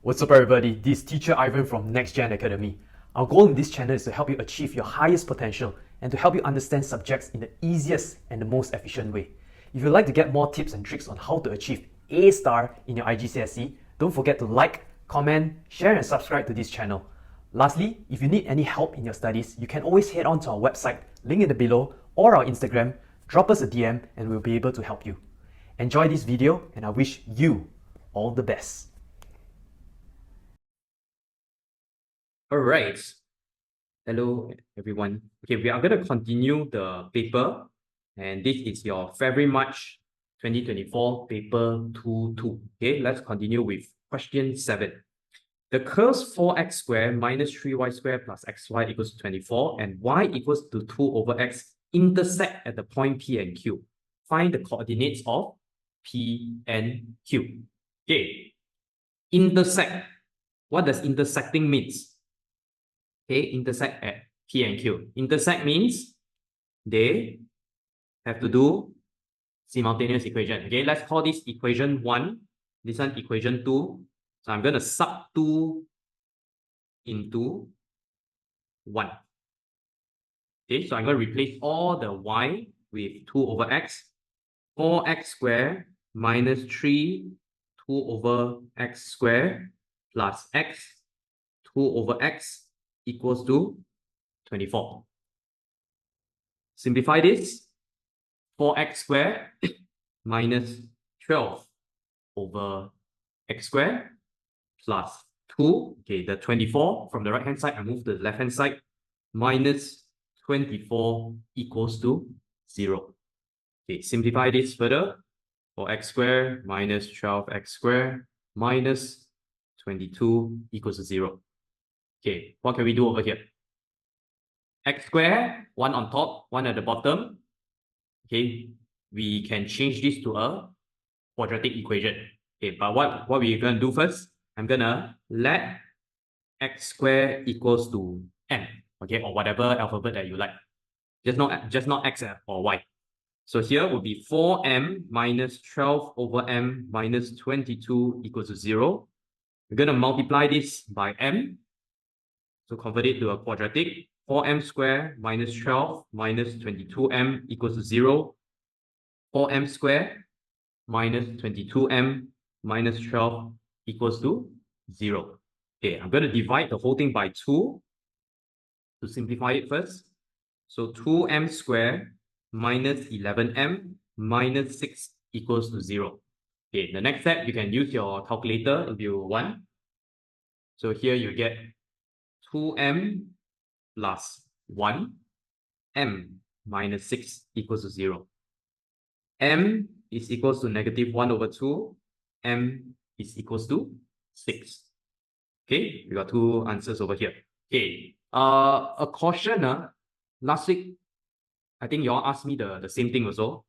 What's up everybody, this is Teacher Ivan from NextGen Academy. Our goal in this channel is to help you achieve your highest potential and to help you understand subjects in the easiest and the most efficient way. If you'd like to get more tips and tricks on how to achieve A star in your IGCSE, don't forget to like, comment, share and subscribe to this channel. Lastly, if you need any help in your studies, you can always head on to our website, link in the below, or our Instagram, drop us a DM and we'll be able to help you. Enjoy this video and I wish you all the best. All right. Hello, everyone. Okay, we are going to continue the paper, and this is your February-March 2024 paper 2-2. Okay, let's continue with question 7. The curves 4x squared minus 3y squared plus xy equals to 24 and y equals to 2 over x intersect at the point P and Q. Find the coordinates of P and Q. Okay, intersect. What does intersecting means? Okay, intersect at P and Q. Intersect means they have to do simultaneous equation. Okay, let's call this equation 1, this one equation 2. So I'm going to sub 2 into 1. Okay, so I'm going to replace all the y with 2 over x. 4x squared minus 3, 2 over x squared plus x, 2 over x equals to 24. Simplify this. 4x squared minus 12 over x squared plus 2. Okay, the 24 from the right hand side, I move to the left hand side. Minus 24 equals to 0. Okay, simplify this further. 4x squared minus 12x squared minus 22 equals to 0. Okay, what can we do over here? X squared, 1 on top, 1 at the bottom. Okay, we can change this to a quadratic equation. Okay, but what we're going to do first, I'm going to let x squared equals to m. Okay, or whatever alphabet that you like. Just not x or y. So here will be 4m minus 12 over m minus 22 equals to 0. We're going to multiply this by m. So convert it to a quadratic. 4m squared minus 12 minus 22m equals to 0. 4m squared minus 22m minus 12 equals to 0. Okay, I'm going to divide the whole thing by 2 to simplify it first. So 2m squared minus 11m minus 6 equals to 0. Okay, the next step, you can use your calculator if you want. So here you get 2m plus 1, m minus 6 equals to 0. M is equals to negative 1 over 2. M is equals to 6. Okay, we got 2 answers over here. Okay, a caution. Last week, I think you all asked me the same thing also.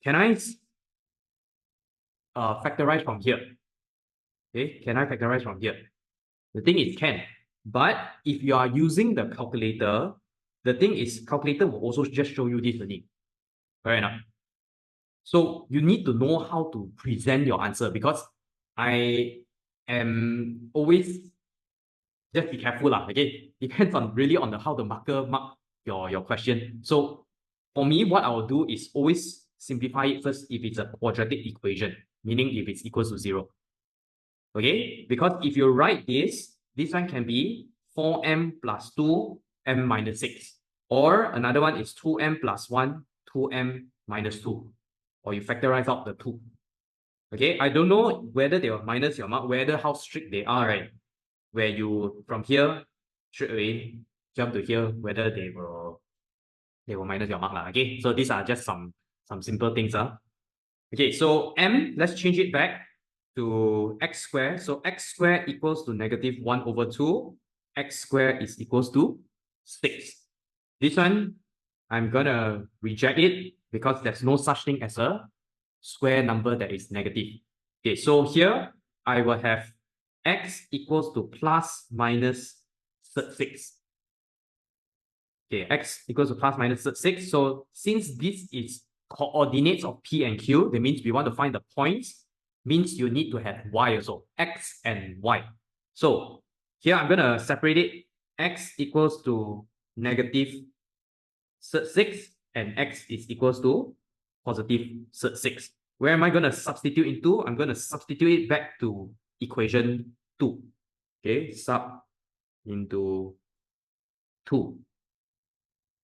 Can I factorize from here? Okay, can I factorize from here? The thing is can. But if you are using the calculator, the thing is calculator will also just show you this only. Fair enough. So you need to know how to present your answer because I am always just be careful lah. Okay, depends on really on the how the marker mark your question. So for me, what I will do is always simplify it first if it's a quadratic equation, meaning if it's equals to 0. Okay, because if you write this one can be 4m plus 2, m minus 6. Or another one is 2m plus 1, 2m minus 2. Or you factorize out the 2. Okay, I don't know whether they will minus your mark, whether how strict they are, right? Where you, from here, straight away, jump to here, whether they will minus your mark. Okay, so these are just some simple things. Okay, so m, let's change it back to x squared. So x squared equals to negative 1 over 2. X squared is equals to 6. This one, I'm going to reject it because there's no such thing as a square number that is negative. Okay, so here I will have x equals to plus minus 6. Okay, x equals to plus minus 6. So since this is coordinates of P and Q, that means we want to find the points means you need to have y also, x and y. So here I'm going to separate it. X equals to negative cert6 and x is equals to positive cert6. Where am I going to substitute into? I'm going to substitute it back to equation 2. Okay, sub into 2.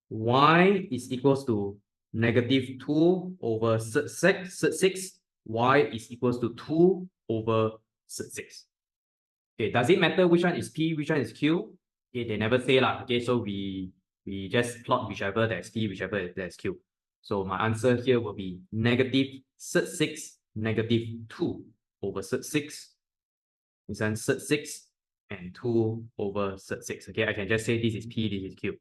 Y is equals to negative 2 over cert6. Y is equals to 2 over cert6. Okay, does it matter which one is P, which one is Q? Okay, they never say lah. Okay, so we just plot whichever that's P, whichever that's Q. So my answer here will be negative cert6, negative 2 over cert6. This one cert6 and 2 over cert6. Okay, I can just say this is P, this is Q.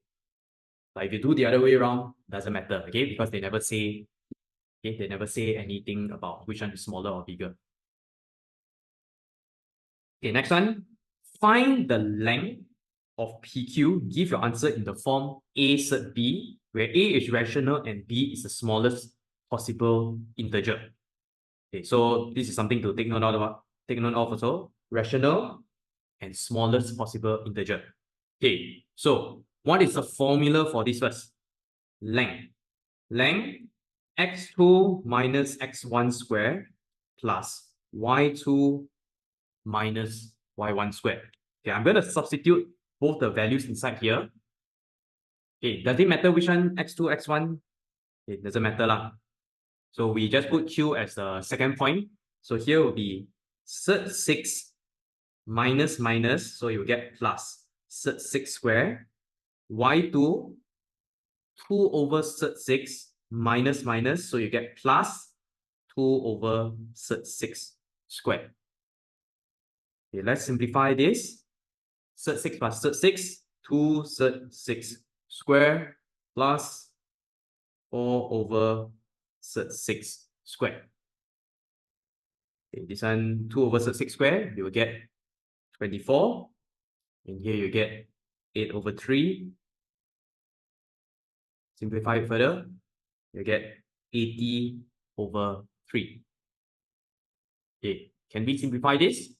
But if you do the other way around, doesn't matter, okay? Because they never say, okay, they never say anything about which one is smaller or bigger. Okay, next one. Find the length of PQ. Give your answer in the form A sub B, where A is rational and B is the smallest possible integer. Okay, so this is something to take note of. Take note of also. Rational and smallest possible integer. Okay, so what is the formula for this first? Length. Length x2 minus x1 square plus y2 minus y1 square. Okay, I'm going to substitute both the values inside here. Okay, does it matter which one x2, x1? It doesn't matter lah. So we just put q as the second point. So here will be cert6 minus minus, so you get plus cert6 square, y2 2 over cert6 minus minus, so you get plus 2 over cert6 square. Okay, let's simplify this. Cert6 plus cert6, 2 cert6 square plus 4 over cert6 square. Okay, this one 2 over cert6 square, you will get 24. And here you get 8 over 3. Simplify it further, you get 80 over 3. Okay, can we simplify this?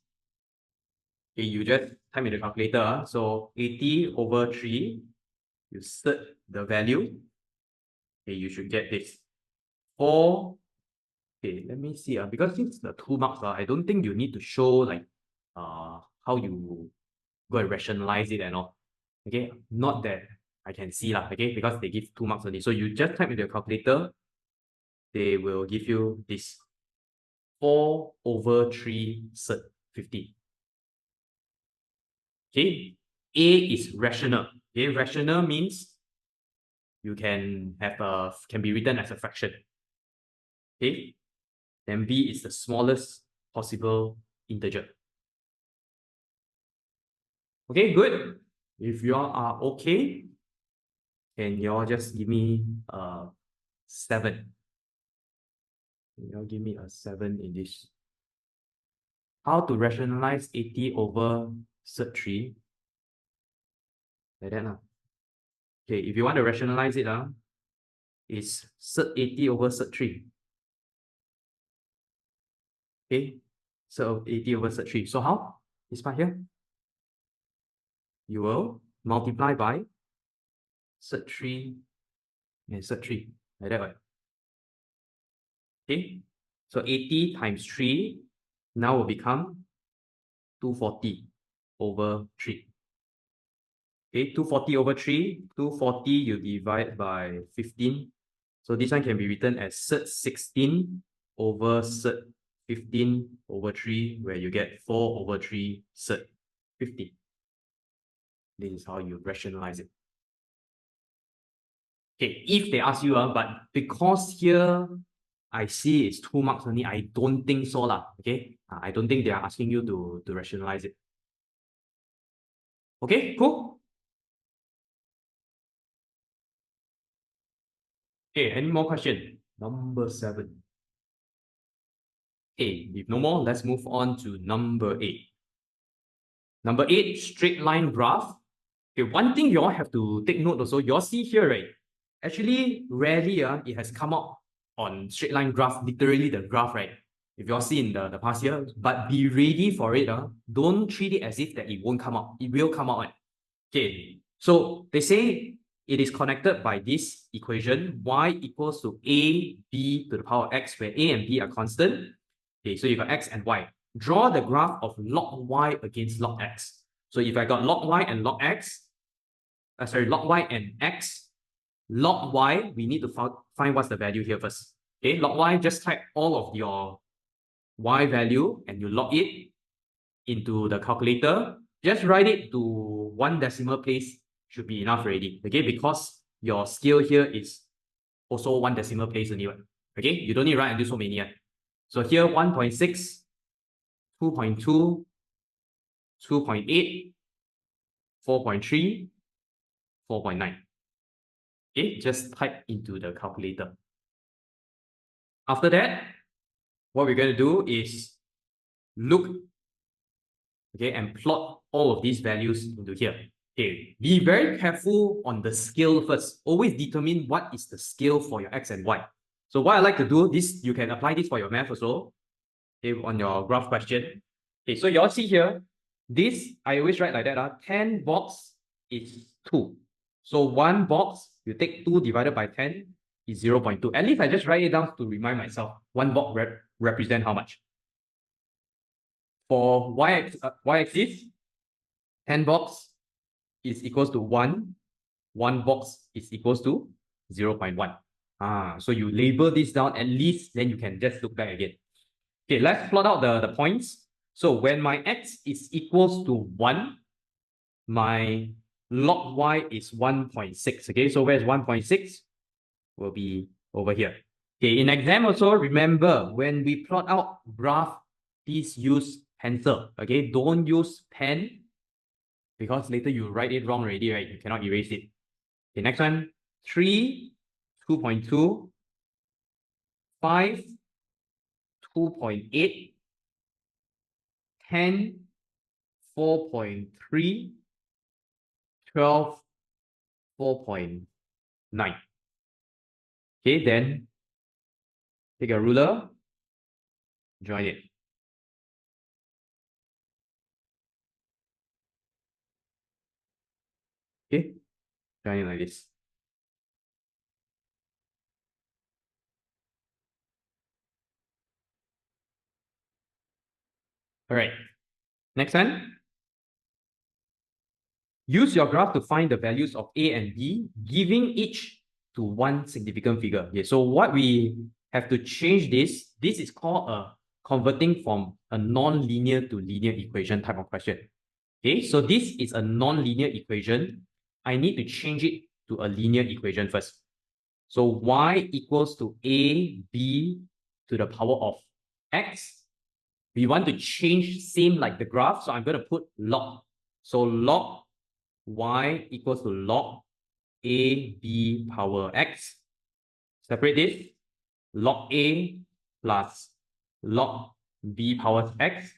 Okay, you just type in the calculator. So 80 over 3, you set the value. Okay, you should get this. 4. Okay, let me see. Because it's the 2 marks, I don't think you need to show like how you go and rationalize it and all. Okay, not that I can see lah. Okay, because they give 2 marks only. So you just type in the calculator. They will give you this 4 over 3 cert 50. Okay, A is rational. Okay, rational means you can have can be written as a fraction. Okay, then B is the smallest possible integer. Okay, good. If you all are okay, can you all just give me 7? You all give me a 7 in this. How to rationalize 80 over cert 3? Like that now. Okay, if you want to rationalize it, it's cert 80 over cert 3. Okay, so 80 over cert 3. So how? This part here? You will multiply by cert 3 and cert 3. Like that way. Okay, so 80 times 3 now will become 240 over 3. Okay, 240 over 3, 240 you divide by 15. So this one can be written as cert 16 over cert 15 over 3, where you get 4 over 3 cert 15. This is how you rationalize it. Okay, if they ask you, but because here I see it's 2 marks only, I don't think so lah. Okay, I don't think they are asking you to rationalize it. Okay, cool. Okay, any more question? Number 7. Okay, if no more, let's move on to number 8. Number 8, straight line graph. Okay, one thing you all have to take note also, you all see here, right? Actually, rarely it has come up on straight line graph, literally the graph, right? if you all see in the past year, but be ready for it. Don't treat it as if that it won't come out. It will come out. Okay, so they say it is connected by this equation, y equals to a b to the power of x, where a and b are constant. Okay, so you got x and y. Draw the graph of log y against log x. So if I got log y and log x, log y and x, log y, we need to find what's the value here first. Okay, log y, just type all of your y value and you log it into the calculator. Just write it to one decimal place should be enough already. Okay, because your scale here is also one decimal place anyway. Okay, you don't need to write until so many. So here 1.6, 2.2, 2.8, 4.3, 4.9. Okay, just type into the calculator. After that, what we're going to do is look, okay, and plot all of these values into here. Okay, be very careful on the scale first. Always determine what is the scale for your x and y. So what I like to do, this you can apply this for your math also, okay, on your graph question. Okay, so you all see here, this I always write like that. 10 box is 2. So one box, you take 2 divided by 10 is 0.2. At least I just write it down to remind myself. One box represent how much? For y-axis, 10 box is equals to 1. 1 box is equals to 0.1. So you label this down at least, then you can just look back again. Okay, let's plot out the points. So when my x is equals to 1, my log y is 1.6. Okay, so where's 1.6? Will be over here. Okay, in exam also, remember, when we plot out graph, please use pencil. Okay, don't use pen, because later you write it wrong already, right? You cannot erase it. Okay, next one, 3, 2.2, 5, 2.8, 10, 4.3, 12, 4.9. Okay, then take a ruler, join it. Okay, join it like this. All right, next one. Use your graph to find the values of A and B, giving each to one significant figure. Okay, so what we have to change this is called a converting from a non-linear to linear equation type of question. Okay, so this is a non-linear equation. I need to change it to a linear equation first. So y equals to AB to the power of x. We want to change same like the graph, so I'm going to put log. So log y equals to log AB power x. Separate this. Log A plus log B power x.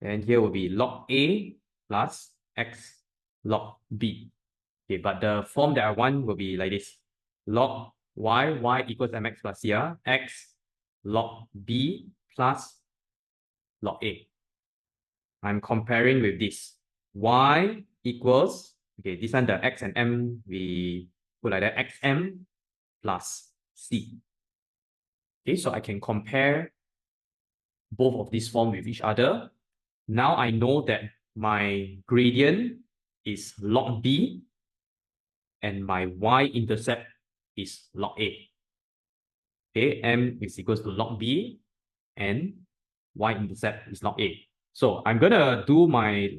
And here will be log A plus x log B. Okay, but the form that I want will be like this. Log y equals mx plus CR, x log B plus log A. I'm comparing with this. Y equals, okay, this one, the x and m, we put like that, xm plus c. Okay, so I can compare both of these forms with each other. Now I know that my gradient is log B and my y-intercept is log A. Okay, m is equals to log B and y-intercept is log A. So I'm gonna do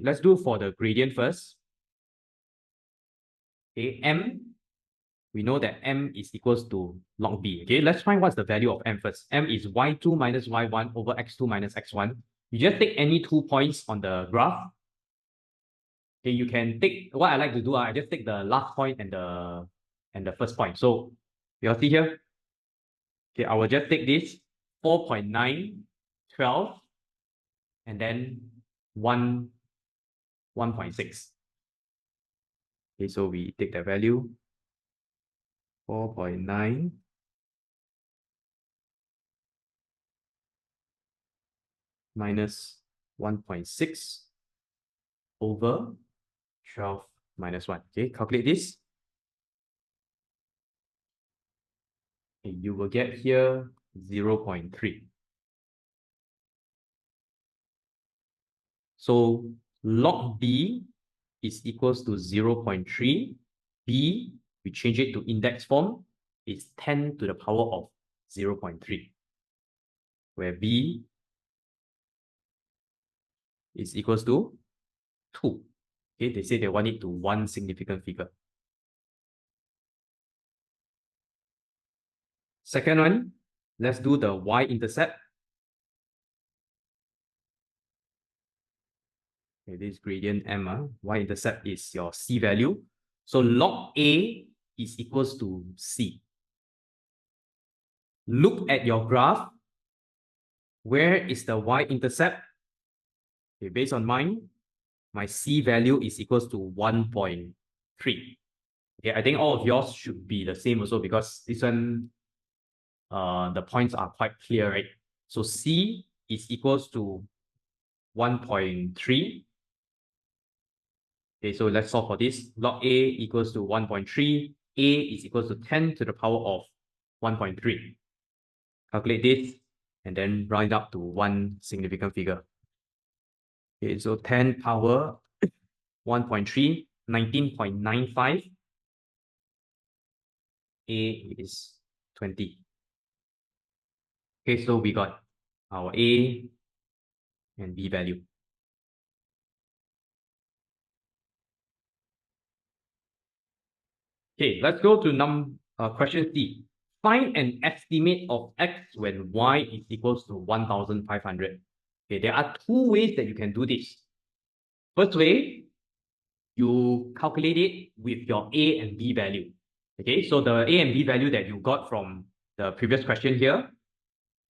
let's do for the gradient first. Okay, m, we know that m is equals to log B. Okay, let's find what's the value of m first. M is y2 minus y1 over x2 minus x1. You just take any 2 points on the graph. Okay, you can take, what I like to do, I just take the last point and the first point. So you'll see here. Okay, I will just take this 4.9, 12, and then 1.6. Okay, so we take the value 4.9, minus 1.6 over 12 minus 1. Okay, calculate this. Okay, you will get here 0.3. So log B is equals to 0.3. B, we change it to index form, is 10 to the power of 0.3, where B is equals to 2. Okay, they say they want it to one significant figure. Second one, let's do the y-intercept. Okay, this gradient M, y-intercept is your C value. So log A is equals to C. Look at your graph. Where is the y-intercept? Okay, based on mine, my C value is equals to 1.3. Okay, I think all of yours should be the same also because this one, the points are quite clear, right? So C is equals to 1.3. Okay, so let's solve for this. Log A equals to 1.3. A is equals to 10 to the power of 1.3. Calculate this and then round it up to one significant figure. Okay, so 10 power 1.3, 19.95. A is 20. Okay, so we got our A and B value. Okay, let's go to question C. Find an estimate of x when y is equals to 1,500. Okay, there are two ways that you can do this. First way, you calculate it with your A and B value. Okay, so the A and B value that you got from the previous question here,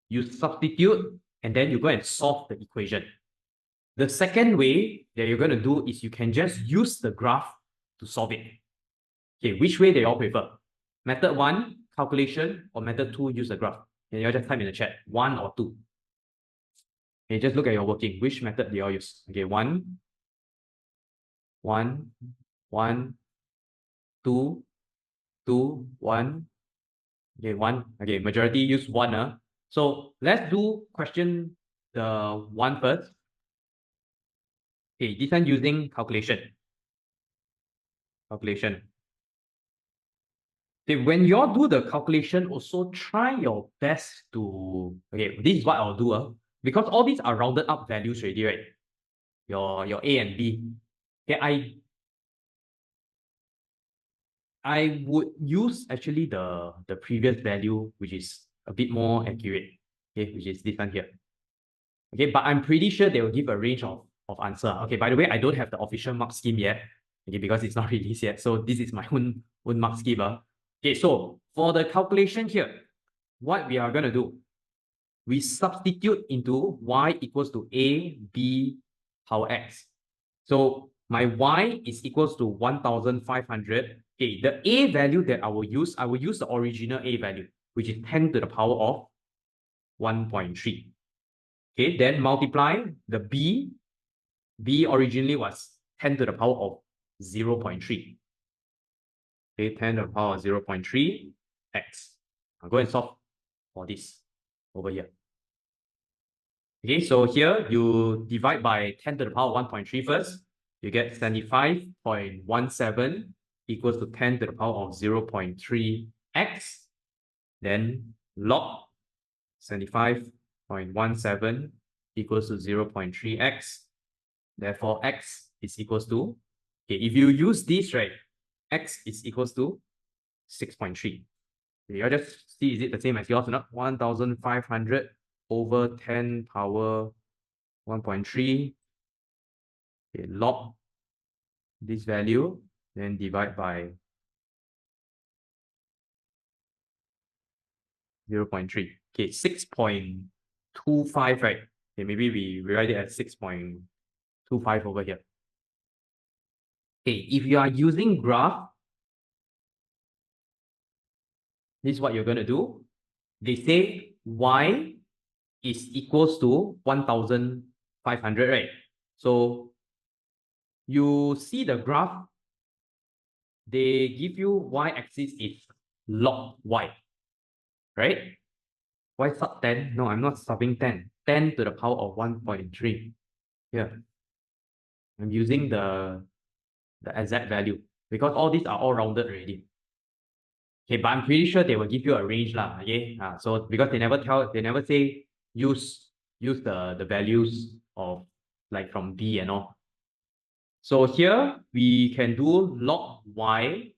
you substitute and then you go and solve the equation. The second way that you're going to do is you can just use the graph to solve it. Okay, which way do you all prefer? Method 1, calculation, or method 2, use the graph? Can you all just type in the chat, 1 or 2? Okay, just look at your working. Which method do you all use? Okay, 1, 1, 1, 2, 2, 1. Okay, 1. Okay, majority use 1. So let's do question the 1 first. Okay, this one using calculation. Calculation. Okay, when you all do the calculation, also try your best to, okay, this is what I'll do. Because all these are rounded up values already, right? Your A and B. Okay, I would use actually the previous value, which is a bit more accurate, okay, which is this one here. Okay, but I'm pretty sure they will give a range of answer. Okay, by the way, I don't have the official mark scheme yet, okay, because it's not released yet. So this is my own mark scheme. Okay, so for the calculation here, what we are going to do, we substitute into y equals to a, b, power x. So my y is equals to 1,500. Okay, the a value that I will use the original a value, which is 10 to the power of 1.3. Okay, then multiply the b. B originally was 10 to the power of 0.3. Okay, 10 to the power of 0.3 x. I'll go and solve for this over here. Okay, so here you divide by 10 to the power of 1.3 first. You get 75.17 equals to 10 to the power of 0.3 x. Then log 75.17 equals to 0.3 x. Therefore, x is equals to, okay, if you use this, right, x is equals to 6.3. You just see, is it the same as yours or not? 1,500 over 10 power 1.3. Okay, log this value, then divide by 0.3. Okay, 6.25, right? Okay, maybe we write it as 6.25 over here. Okay, if you are using graph, this is what you're going to do. They say y is equals to 1,500, right? So you see the graph, they give you y-axis is log y, right? Why sub 10? No, I'm not subbing 10. 10 to the power of 1.3. Here. I'm using the exact value because all these are all rounded already. Okay, but I'm pretty sure they will give you a range lah. Okay, so because they never say use the values of like from B and all. So here we can do log y,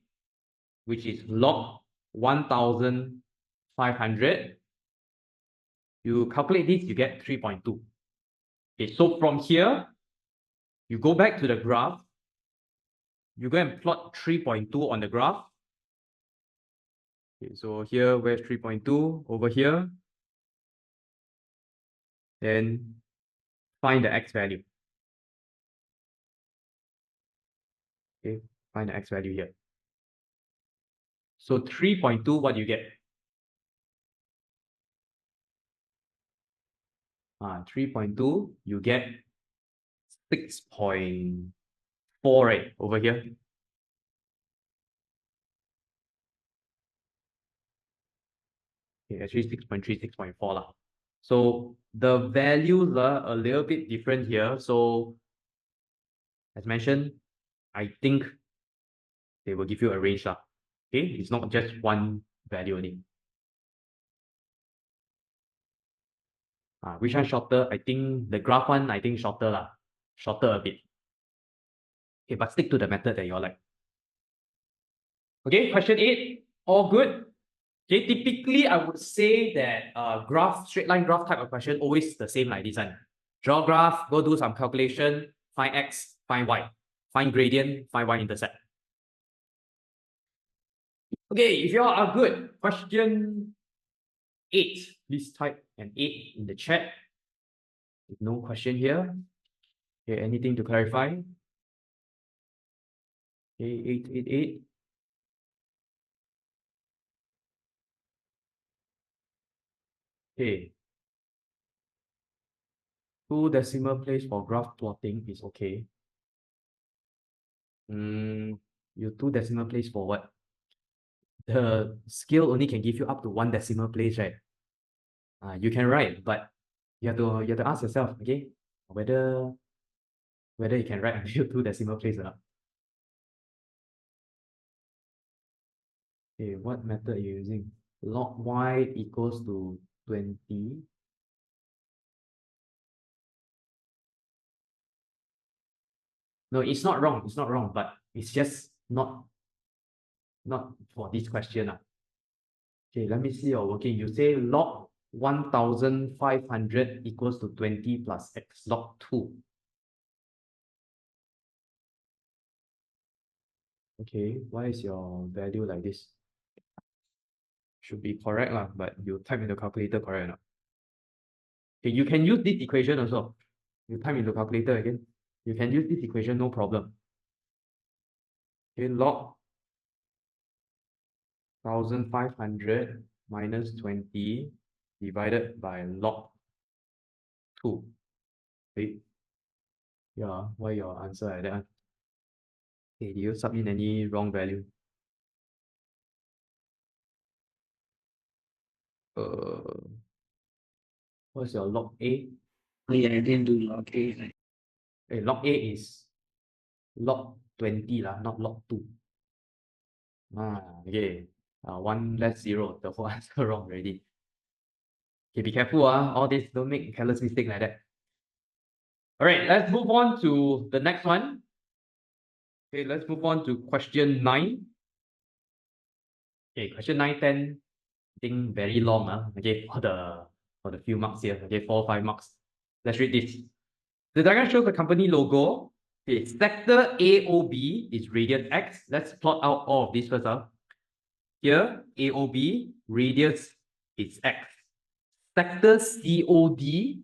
which is log 1,500. You calculate this, you get 3.2. Okay, so from here, you go back to the graph. You go and plot 3.2 on the graph. Okay, so here, where's 3.2? Over here. Then find the x value. Okay, find the x value here. So 3.2, what do you get? 3.2, you get 6.4, right, over here. Okay, actually 6.3, 6.4 lah. So the values are a little bit different here. So as mentioned, I think they will give you a range lah. Okay, it's not just one value only. Which one shorter? I think the graph one, I think shorter lah. Shorter a bit. Okay, but stick to the method that you all like. Okay, question 8, all good. Okay, typically I would say that straight line graph type of question always the same like this one. Draw graph, go do some calculation, find x, find y, find gradient, find y-intercept. Okay, if you all are good, question 8, please type an 8 in the chat. No question here. Okay, anything to clarify? Okay, 888. Okay. 2 decimal place for graph plotting is okay. You 2 decimal place for what? The scale only can give you up to 1 decimal place, right? You can write, but you have to ask yourself, okay, whether you can write until 2 decimal place or not. Okay, what method are you using? Log y equals to 20. No, it's not wrong. It's not wrong, but it's just not for this question. Okay, let me see your working. You say log 1,500 equals to 20 plus x log 2. Okay, why is your value like this? Should be correct lah, but you type in the calculator correct or not? Okay, you can use this equation also. You type in the calculator again. You can use this equation, no problem. Okay, log 1,500 minus 20 divided by log 2. Okay. Yeah, why your answer like that? Okay, do you sub in any wrong value? What's your log A? Oh, yeah, I didn't do log A. Okay, log A is log 20 lah, not log 2. Okay. One less 0, the whole answer wrong already. Okay, be careful, all this, don't make careless mistake like that. All right, let's move on to the next one. Okay, let's move on to question 9. Okay, question 9, 10, I think very long, okay, for the few marks here, okay, 4 or 5 marks. Let's read this. The diagram shows the company logo. Okay, sector AOB is radius X. Let's plot out all of this first. Here, AOB, radius is X. Sector COD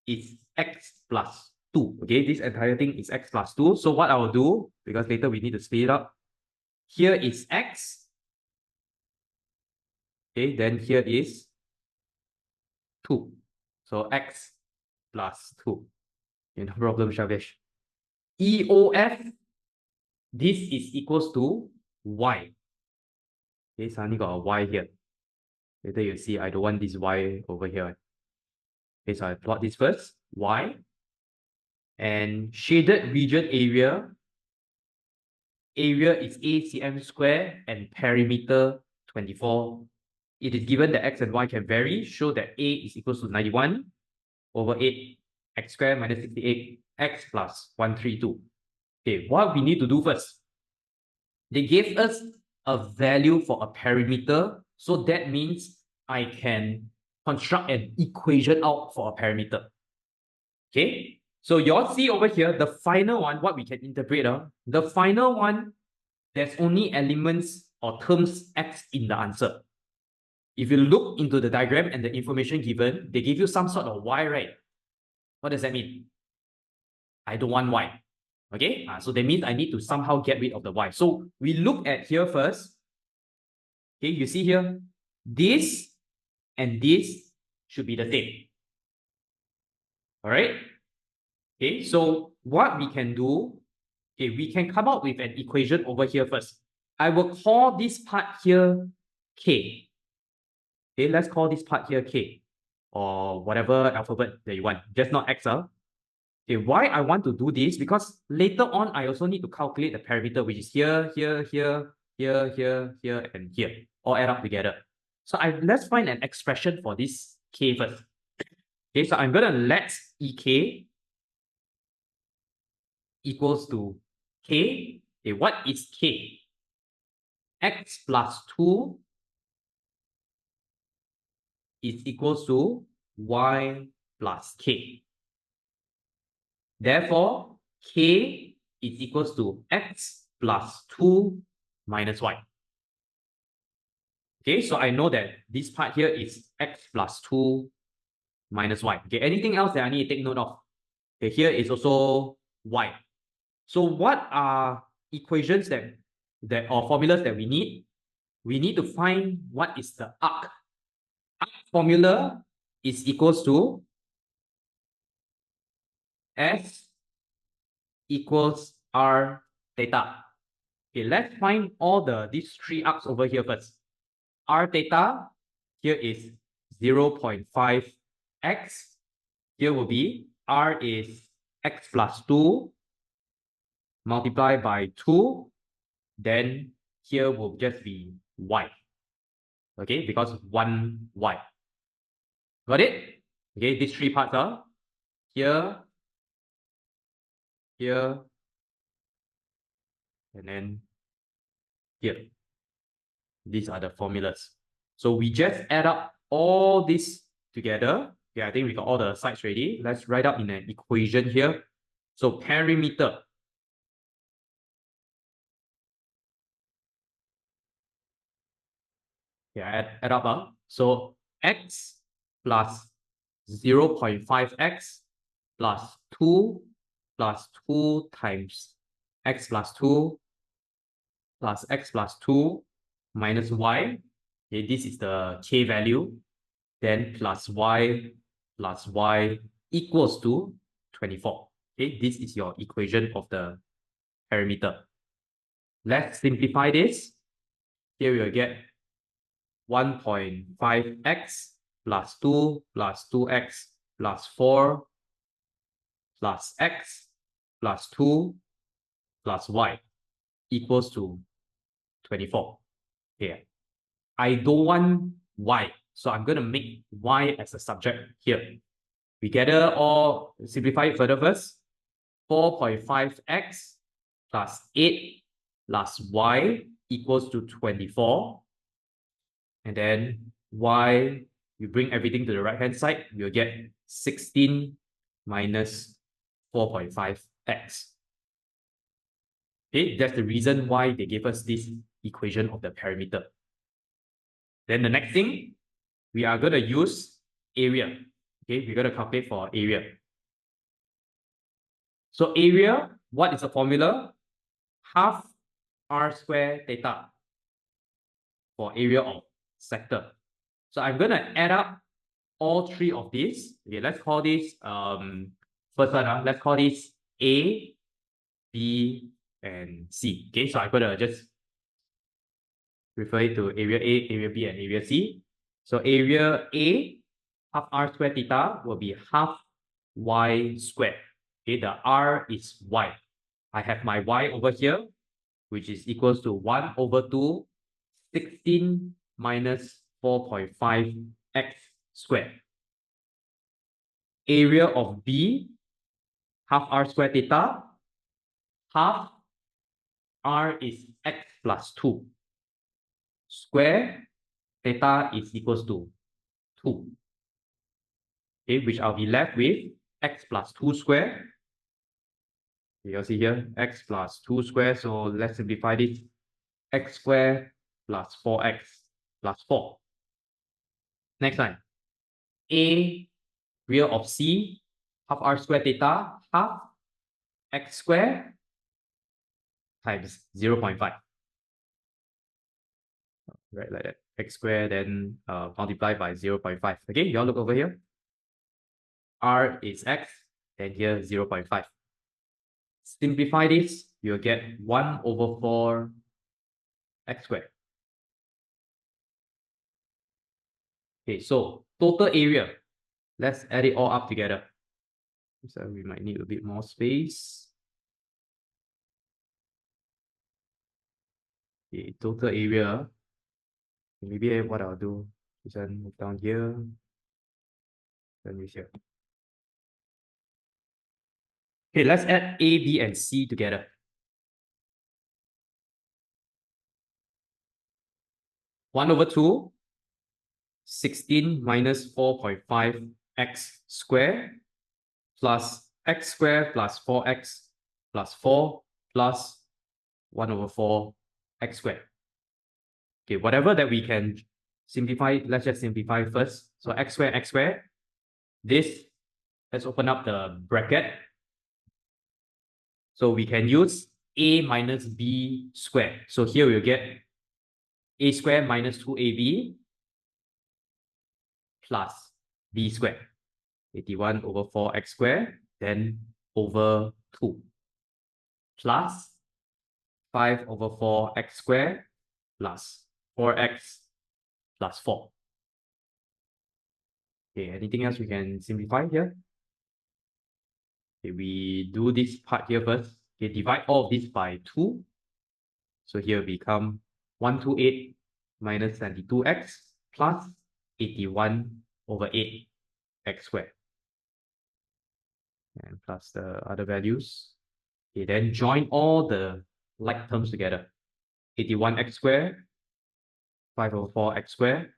is X plus 2. Okay, this entire thing is X plus 2. So what I will do, because later we need to split it up. Here is X. Okay, then here is 2. So x plus 2. Okay, no problem, Shavesh. EOF, this is equals to y. Okay, suddenly got a y here. Later you see I don't want this y over here. Okay, so I plot this first, y. And shaded region area is ACM square and perimeter 24. It is given that x and y can vary. Show that a is equals to 91 over 8 x squared minus 68 x plus 132. Okay, what we need to do first, they gave us a value for a perimeter. So that means I can construct an equation out for a perimeter. Okay, so you all see over here, the final one, what we can interpret, the final one, there's only elements or terms x in the answer. If you look into the diagram and the information given, they give you some sort of y, right? What does that mean? I don't want y. Okay, so that means I need to somehow get rid of the y. So we look at here first. Okay, you see here, this and this should be the same. All right. Okay, so what we can do, okay, we can come up with an equation over here first. I will call this part here k. Okay, let's call this part here k, or whatever alphabet that you want, just not x. Okay, why I want to do this? Because later on, I also need to calculate the parameter, which is here, here, here, here, here, here, and here, all add up together. So let's find an expression for this k first. Okay, so I'm gonna let ek equals to k. Okay, what is k? X plus 2 is equals to y plus k. Therefore, k is equals to x plus 2 minus y. Okay, so I know that this part here is x plus 2 minus y. Okay, anything else that I need to take note of? Okay, here is also y. So what are equations that or formulas that we need? We need to find what is the arc. Arc formula is equals to S equals R theta. Okay, let's find all these three arcs over here first. R theta here is 0.5x. Here will be R is x plus 2 multiplied by 2. Then here will just be y. Okay, because 1y. Got it? Okay, these three parts are here, here, and then here. These are the formulas. So we just add up all this together. Okay, I think we got all the sides ready. Let's write up in an equation here. So perimeter. Yeah, add up. So x plus 0.5x plus 2 plus 2 times x plus 2 plus x plus 2 minus y. Okay, this is the k value. Then plus y equals to 24. Okay, this is your equation of the perimeter. Let's simplify this. Here we will get 1.5x plus 2 plus 2x plus 4 plus x plus 2 plus y equals to 24. Here, I don't want y, so I'm going to make y as a subject here. We gather or simplify it further first. 4.5x plus 8 plus y equals to 24. And then y, we bring everything to the right-hand side, we'll get 16 minus 4.5x. Okay, that's the reason why they gave us this equation of the perimeter. Then the next thing, we are going to use area. Okay, we're going to calculate for area. So area, what is the formula? Half r square theta for area of sector. So I'm going to add up all three of these. Okay, let's call this first one, let's call this A, B, and C. Okay, so I'm gonna just refer it to area A, area B, and area C. So area A, half r squared theta will be half y squared. Okay, the r is y. I have my y over here, which is equals to 1 over 2, 16 minus 4.5 x squared. Area of B, half r squared theta, half r is x plus 2. Square theta is equals to 2. Okay, which I'll be left with x plus 2 square. You'll see here, x plus 2 square. So let's simplify this. X square plus 4x plus 4. Next line. A real of C, half r squared theta, half x square times 0.5. Right, like that. X squared then multiply by 0.5. Okay, you all look over here. R is x, and here 0.5. Simplify this, you'll get 1 over 4 x squared. Okay, so total area. Let's add it all up together. So we might need a bit more space. Okay, total area. Maybe what I'll do is I'll move down here. Then this here. Okay, let's add A, B, and C together. One over 2, 16 minus 4.5 x squared plus x squared plus 4x plus 4 plus 1 over 4 x squared. Okay, whatever that we can simplify, let's just simplify first. So x squared, this, let's open up the bracket. So we can use a minus b squared. So here we'll get a squared minus 2ab plus b squared. 81 over 4x squared, then over 2 plus 5 over 4x squared plus 4x plus 4. Okay, anything else we can simplify here? Okay, we do this part here first. Okay, divide all of this by 2. So here become 128 minus 72x plus 81 over 8 x squared. And plus the other values. Okay, then join all the like terms together. 81x squared, 5 over 4x squared,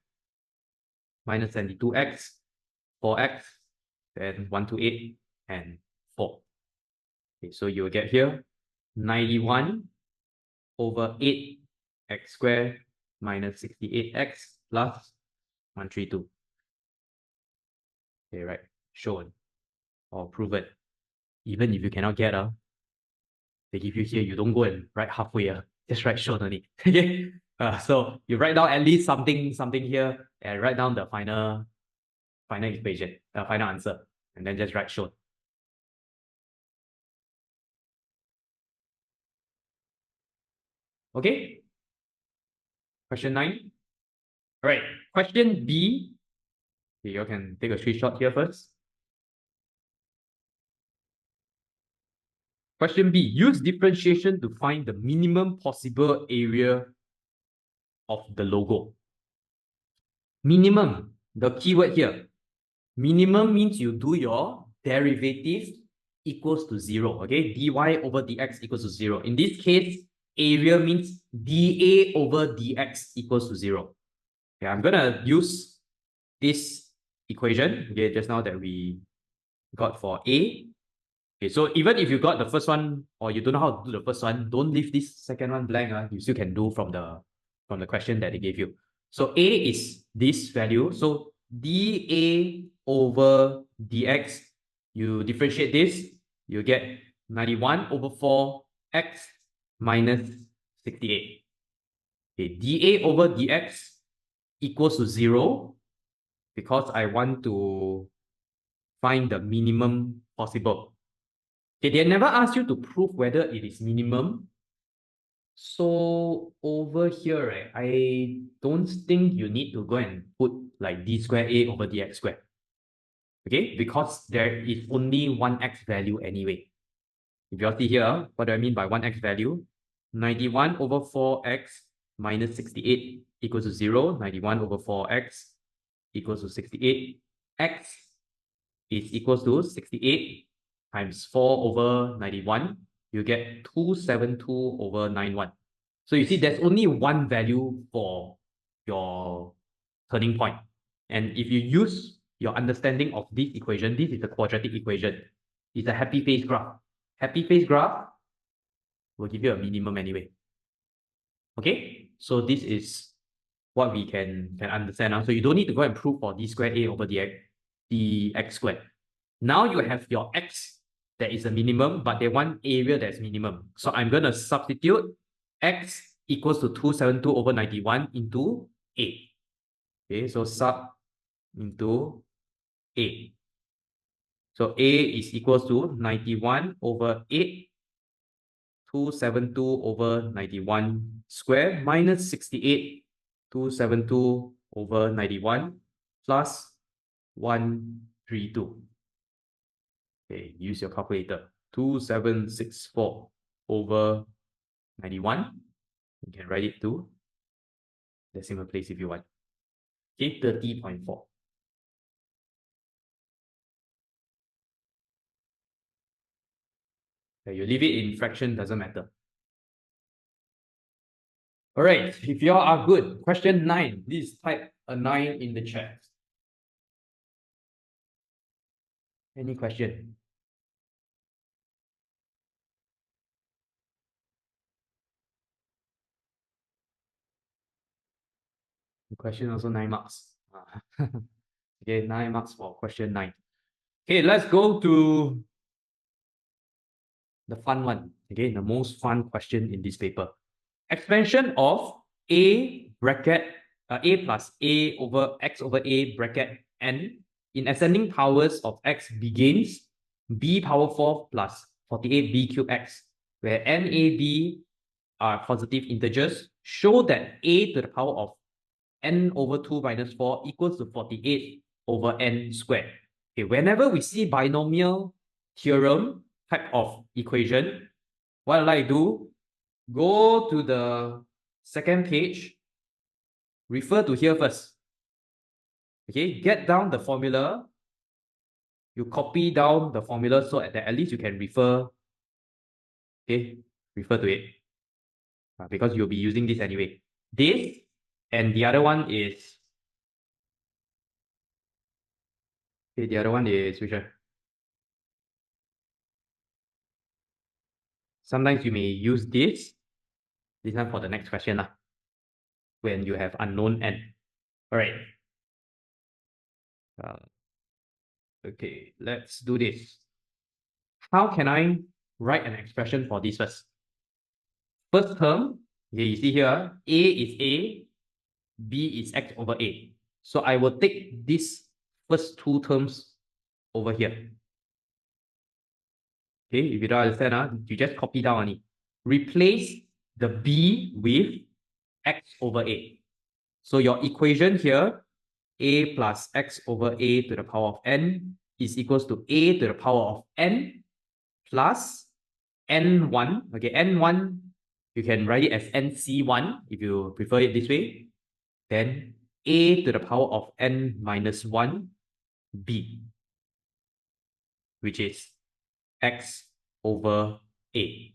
minus 72x, 4x, then 128 and 4. Okay, so you'll get here 91 over 8x squared minus 68x plus 132. Okay, right, shown or proven. Even if you cannot get they give you here, you don't go and write halfway, just write shown only. Okay, so you write down at least something here and write down the final equation, final answer, and then just write shown. Okay, question 9. All right, question B. Okay, you can take a screenshot here first. Question B, use differentiation to find the minimum possible area of the logo. Minimum, the keyword here. Minimum means you do your derivative equals to 0. Okay, dy over dx equals to 0. In this case, area means dA over dx equals to 0. Okay, I'm gonna use this equation, okay, just now that we got for A. Okay, so even if you got the first one or you don't know how to do the first one, don't leave this second one blank. You still can do from the question that they gave you. So A is this value. So dA over dx, you differentiate this, you get 91 over 4x minus 68. Okay, dA over dx equals to 0. because I want to find the minimum possible. Okay, they never ask you to prove whether it is minimum. So over here, right, I don't think you need to go and put like d square a over dx squared. Okay, because there is only one x value anyway. If you all see here, what do I mean by one x value? 91 over 4x minus 68 equals to 0. 91 over 4x equals to 68. X is equals to 68 times 4 over 91. You get 272 over 91. So you see, there's only one value for your turning point. And if you use your understanding of this equation, this is a quadratic equation. It's a happy face graph. Happy face graph will give you a minimum anyway. Okay, so this is what we can understand now. So you don't need to go and prove for d squared a over dx squared. Now you have your x that is a minimum, but they want area that's minimum. So I'm going to substitute x equals to 272 over 91 into a. Okay, so sub into a. So a is equals to 91 over 8, 272 over 91 square minus 68, 272 over 91 plus 132. Okay, use your calculator. 2764 over 91. You can write it to decimal place if you want. Okay, 30.4. Okay, you leave it in fraction, doesn't matter. All right, if you all are good, question 9. Please type a 9 in the chat. Any question? The question also 9 marks. Okay, 9 marks for question 9. Okay, let's go to the fun one. Okay, the most fun question in this paper. Expansion of a bracket a plus a over x over a bracket n in ascending powers of x begins b power 4 plus 48 b cube x, where n, a, b are positive integers. Show that a to the power of n over 2 minus 4 equals to 48 over n squared. Okay, whenever we see binomial theorem type of equation, what I do, go to the second page, refer to here first. Okay, get down the formula. You copy down the formula so that at least you can refer. Okay, refer to it. Because you'll be using this anyway. This and the other one is. Okay, the other one is which one? Sometimes you may use this one for the next question when you have unknown n. All right. Okay, let's do this. How can I write an expression for this first? First term, okay, you see here, a is a, b is x over a. So I will take these first two terms over here. Okay, if you don't understand, you just copy down on it. Replace the b with x over a. So your equation here, a plus x over a to the power of n is equals to a to the power of n plus n1. Okay, n1, you can write it as nc1 if you prefer it this way. Then a to the power of n minus 1 b, which is x over a.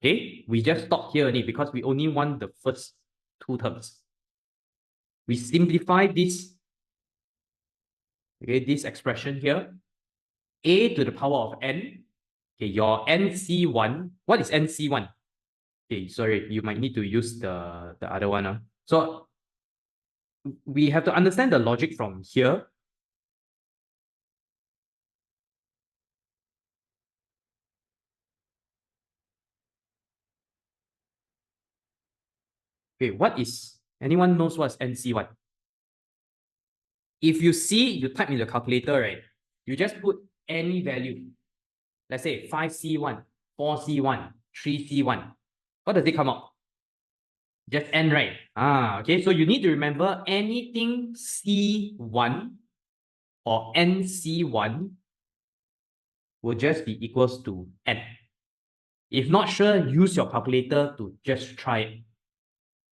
Okay, we just stop here only because we only want the first two terms. We simplify this, okay, this expression here, a to the power of n. Okay, your nc1, what is nc1? Okay, sorry, you might need to use the other one. So we have to understand the logic from here. Okay, anyone knows what's nc1? If you see, you type in the calculator, right? You just put any value. Let's say 5C1, 4C1, 3C1. What does it come out? Just n, right? Okay. So you need to remember anything C1 or NC1 will just be equals to n. If not sure, use your calculator to just try it.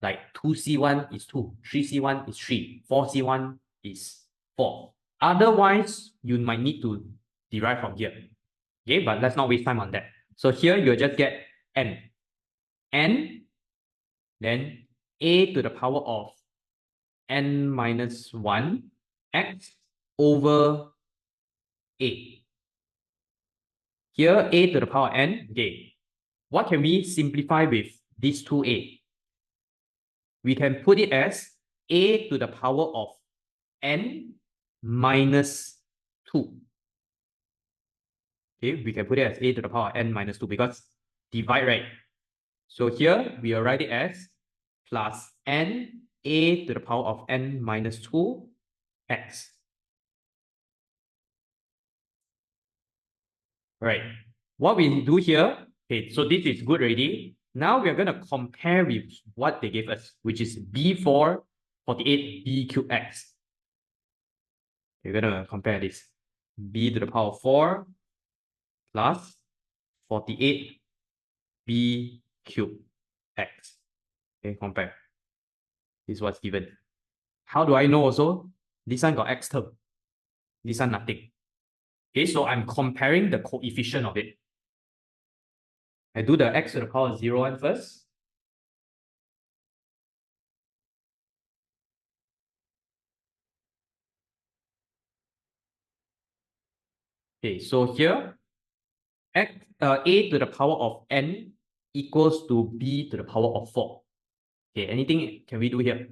Like 2C1 is 2, 3C1 is 3, 4C1 is 4. Otherwise, you might need to derive from here. Okay, but let's not waste time on that. So here you'll just get n. N, then a to the power of n minus 1 x over a. Here, a to the power n, okay. What can we simplify with these two a? We can put it as a to the power of n minus 2. Okay, we can put it as a to the power of n minus 2 because divide, right? So here, we will write it as plus n a to the power of n minus 2 x. Right. What we do here, okay, so this is good already. Now we are going to compare with what they gave us, which is B4 48 B cube x. We're going to compare this. B to the power of 4 plus 48 B cube x. Okay, compare. This is what's given. How do I know also? This one got x term. This one nothing. Okay, so I'm comparing the coefficient of it. I do the x to the power of 0 one first. Okay, so here, a to the power of n equals to b to the power of 4. Okay, anything can we do here?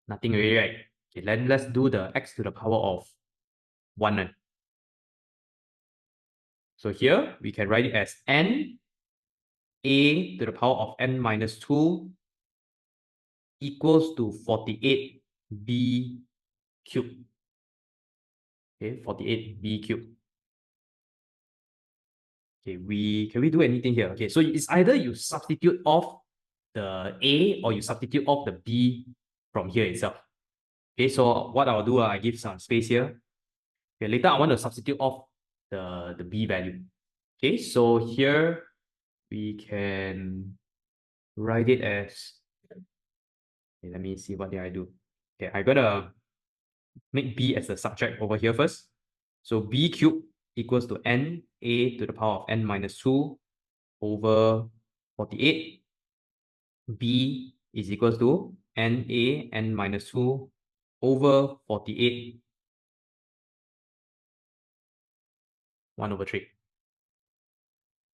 Nothing really, right? Okay, let's do the x to the power of 1. So here, we can write it as n a to the power of n minus 2 equals to 48 b cubed. Okay, 48 b cubed. Okay, can we do anything here? Okay, so it's either you substitute off the a or you substitute off the b from here itself. Okay, so what I'll do, I give some space here. Okay, later I want to substitute off the b value. Okay, so here we can write it as, okay, let me see what did I do. Okay, I'm gonna make b as the subject over here first. So b cubed equals to n a to the power of n minus 2 over 48. B is equals to n a n minus 2 over 48 1 over 3.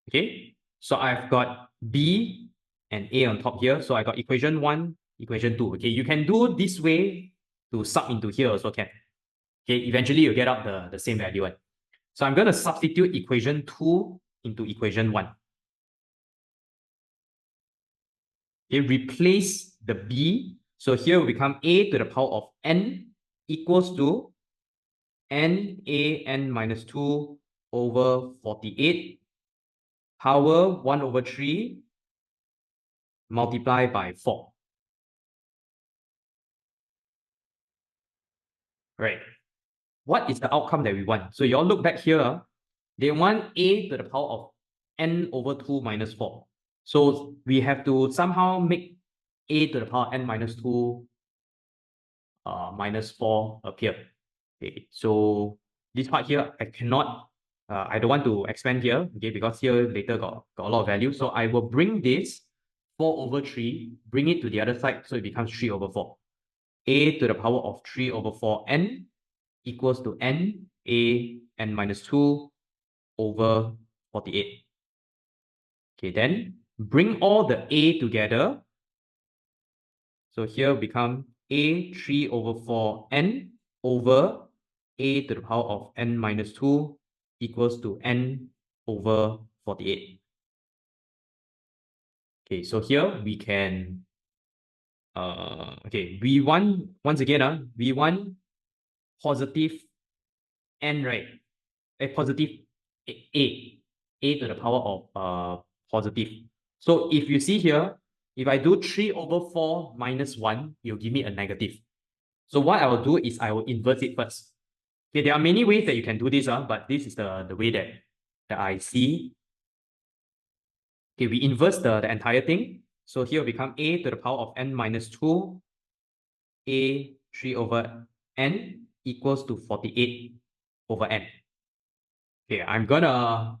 Okay, so I've got b and a on top here. So I got equation 1, equation 2. Okay, you can do this way to sub into here also can. Okay, eventually you get out the same value. Right? So I'm going to substitute equation 2 into equation 1. Okay, replace the b. So here will become a to the power of n equals to n a n minus 2 over 48 power 1 over 3 multiplied by 4. Right. What is the outcome that we want? So you all look back here. They want a to the power of n over 2 minus 4. So we have to somehow make a to the power n minus 2 minus 4 appear. Okay, so this part here, I cannot, I don't want to expand here, okay, because here later got a lot of value. So I will bring this 4 over 3, bring it to the other side, so it becomes 3 over 4. A to the power of 3 over 4 n equals to n a n minus 2 over 48. Okay, then bring all the a together. So here become a 3 over 4 n over a to the power of n minus 2 equals to n over 48. Okay, so here we can okay, V1, once again, V1 positive n, right? A positive a to the power of positive. So if you see here, if I do 3 over 4 minus 1, it'll give me a negative. So what I will do is I will invert it first. Okay, there are many ways that you can do this, but this is the way that I see. Okay, we inverse the entire thing. So here will become a to the power of n minus 2, a 3 over n equals to 48 over n. Okay, I'm gonna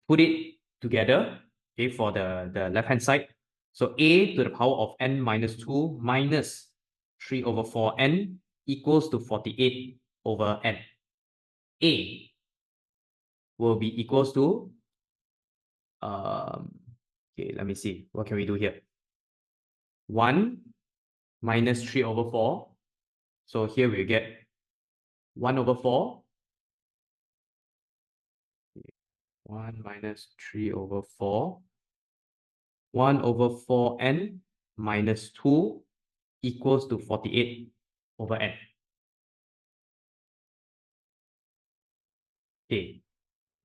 put it together, okay, for the left-hand side. So a to the power of n minus 2 minus 3 over 4n equals to 48 over n. A will be equals to, okay, let me see. What can we do here? 1 minus 3 over 4. So here we get 1 over 4. 1 minus 3 over 4. 1 over 4n minus 2 equals to 48 over n. Okay,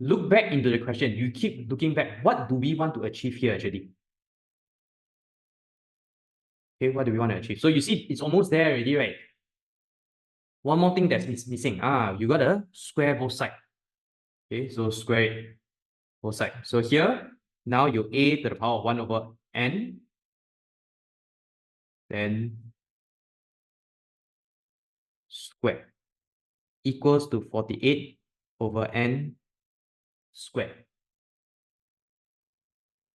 look back into the question. You keep looking back. What do we want to achieve here actually? Okay, what do we want to achieve? So you see, it's almost there already, right? One more thing that's missing. You got to square both sides. Okay, so square it both sides. So here, now you a to the power of 1 over n, then square equals to 48 over n squared.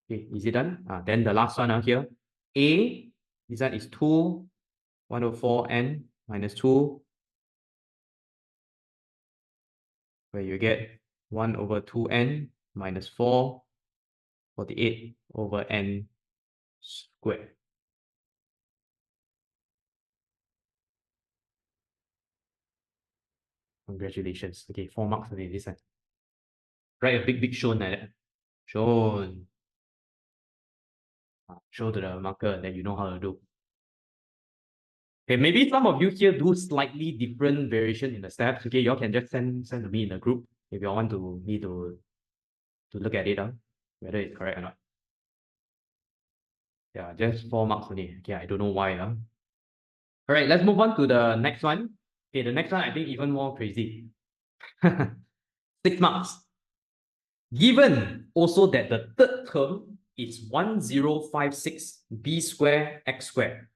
Okay, is it done? Then the last one here, a, this one is 2, 1 over 4n minus 2, where you get 1 over 2n minus 4, 48 over n squared. Congratulations. Okay, 4 marks only this one. Write a big shown like that. Shown. Show to the marker that you know how to do. Okay, maybe some of you here do slightly different variation in the steps. Okay, y'all can just send to me in the group if y'all want me to look at it, whether it's correct or not. Yeah, just 4 marks only. Okay, I don't know why. All right, let's move on to the next one. Okay, the next one I think even more crazy. 6 marks. Given also that the third term is 1056 b square x square,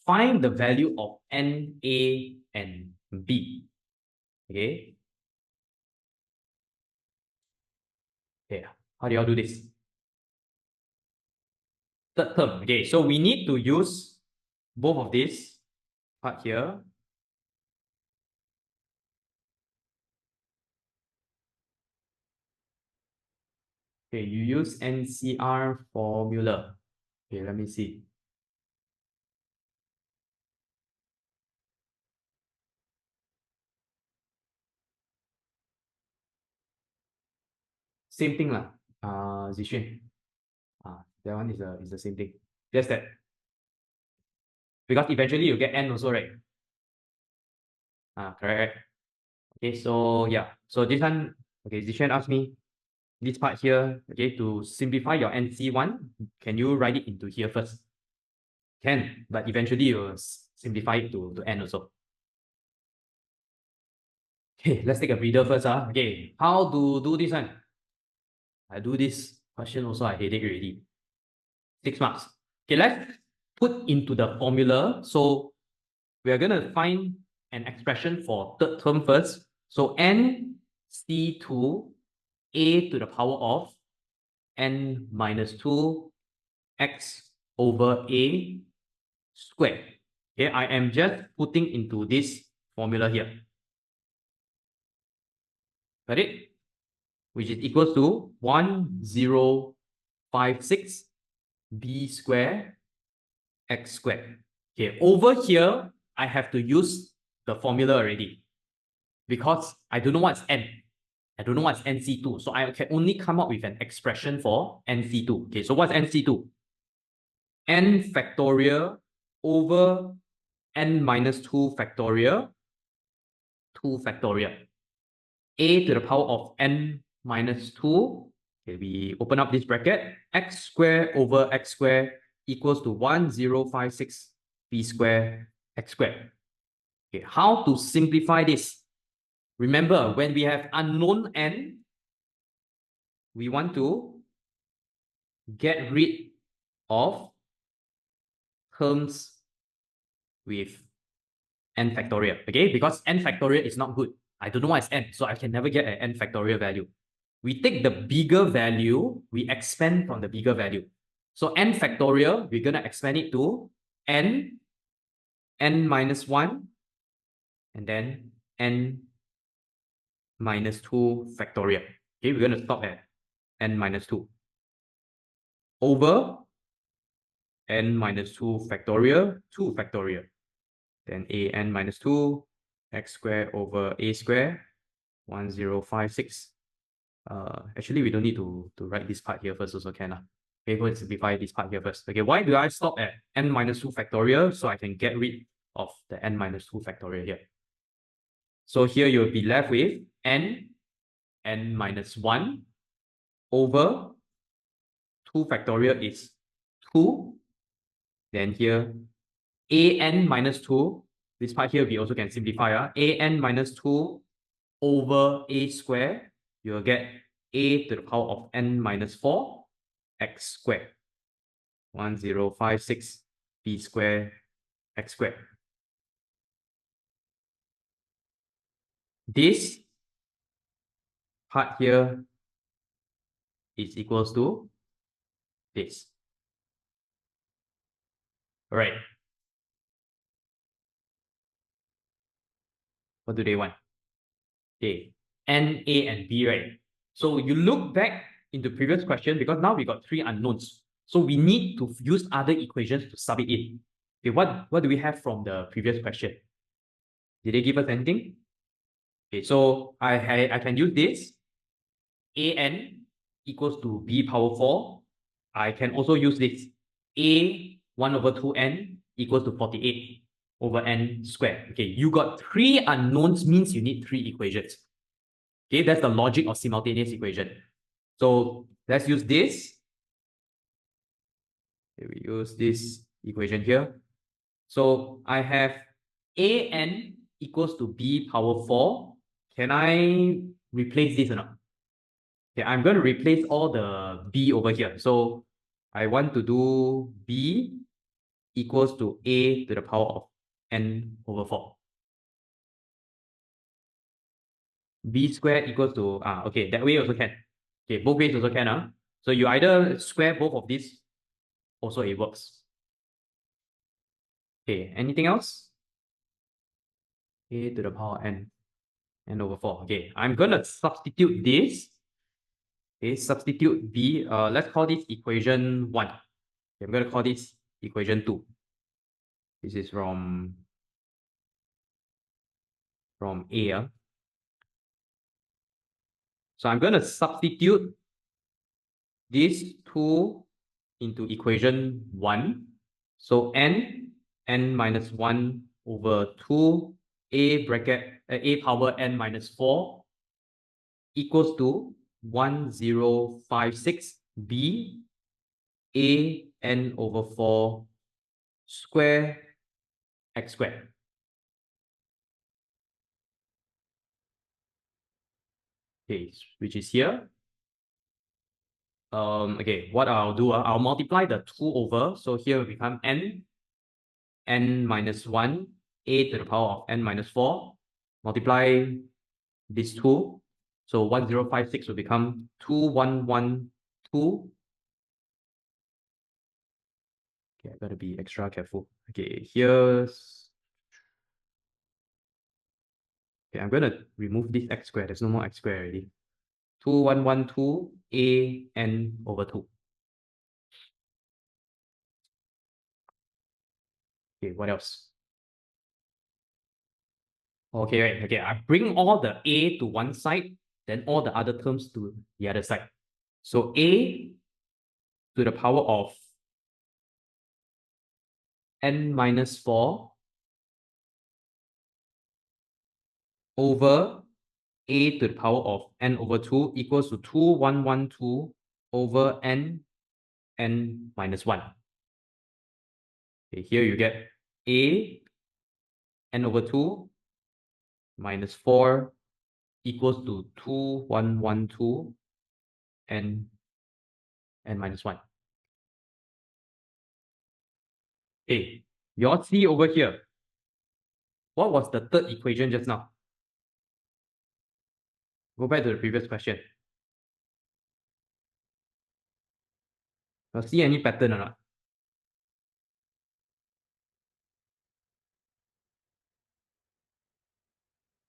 find the value of n, a, and b. Okay. Okay, how do y'all do this? Third term. Okay, so we need to use both of these part here. Okay, you use NCR formula. Okay, let me see. Same thing lah. Zixuan. That one is the same thing. Just that because eventually you get n also, right? Correct. Okay, so yeah. So this one, okay, Zixuan asked me this part here, okay, to simplify your NC1, can you write it into here first? Can, but eventually you'll simplify it to n also. Okay, let's take a breather first. Okay, how to do this one? I do this question also, I hate it already. 6 marks. Okay, let's put into the formula. So we are going to find an expression for third term first. So nc2 a to the power of n minus 2 x over a squared. Okay, I am just putting into this formula here. Got it? Which is equals to 1056 b square x squared. Okay, over here, I have to use the formula already because I don't know what's n. I don't know what's NC2. So I can only come up with an expression for NC2. Okay, so what's NC2? n factorial over n minus 2 factorial, 2 factorial. A to the power of n minus 2. Okay, we open up this bracket. X squared over x squared equals to 1056 b squared x squared. Okay, how to simplify this? Remember, when we have unknown n, we want to get rid of terms with n factorial, okay? Because n factorial is not good. I don't know what is n, so I can never get an n factorial value. We take the bigger value, we expand from the bigger value. So n factorial, we're going to expand it to n minus 1, and then n minus 2 factorial. Okay, we're going to stop at n minus 2 over n minus 2 factorial, 2 factorial. Then a n minus 2 x squared over a squared, 1056. Actually, we don't need to write this part here first also can. Okay, go and simplify this part here first. Okay, why do I stop at n minus 2 factorial? So I can get rid of the n minus 2 factorial here. So here you'll be left with n minus 1 over 2 factorial is 2. Then here a n minus 2, this part here we also can simplify. A n minus 2 over a squared, you'll get a to the power of n minus 4 x squared, 1056 b squared x squared. This part here is equals to this. All right. What do they want? Okay, N, A, and B, right? So you look back into previous question, because now we got 3 unknowns. So we need to use other equations to sub it in. Okay, what do we have from the previous question? Did they give us anything? Okay, so I can use this. An equals to b power 4. I can also use this. A 1 over 2n equals to 48 over n squared. Okay, you got 3 unknowns, means you need 3 equations. Okay, that's the logic of simultaneous equation. So let's use this. Okay, we use this equation here. So I have an equals to b power 4. Can I replace this or not? Okay, I'm going to replace all the b over here. So I want to do b equals to a to the power of n over 4. B squared equals to, okay, that way also can. Okay, both ways also can. So you either square both of these, also it works. Okay, anything else? A to the power n over 4. Okay, I'm going to substitute this. Okay, substitute b. Let's call this equation 1. Okay, I'm going to call this equation 2. This is from A. So I'm going to substitute these 2 into equation 1. So n minus 1 over 2 a power n minus 4 equals to 1056 b a n over 4 square x squared. Okay, which is here. Okay, what I'll do, I'll multiply the 2 over. So here will become n minus 1 a to the power of n minus 4. Multiply this 2. So 1056 will become 2112. Okay, I gotta be extra careful. Okay, here's. Okay, I'm gonna remove this x squared. There's no more x squared already. 2112 a n over 2. Okay, what else? Okay, right. Okay, I bring all the a to one side, then all the other terms to the other side. So a to the power of n minus 4 over a to the power of n over 2 equals to 2112 over n minus 1. Okay, here you get a n over 2 minus 4 equals to 2112 n minus 1. Okay, you all see over here, what was the third equation just now? Go back to the previous question. You see any pattern or not?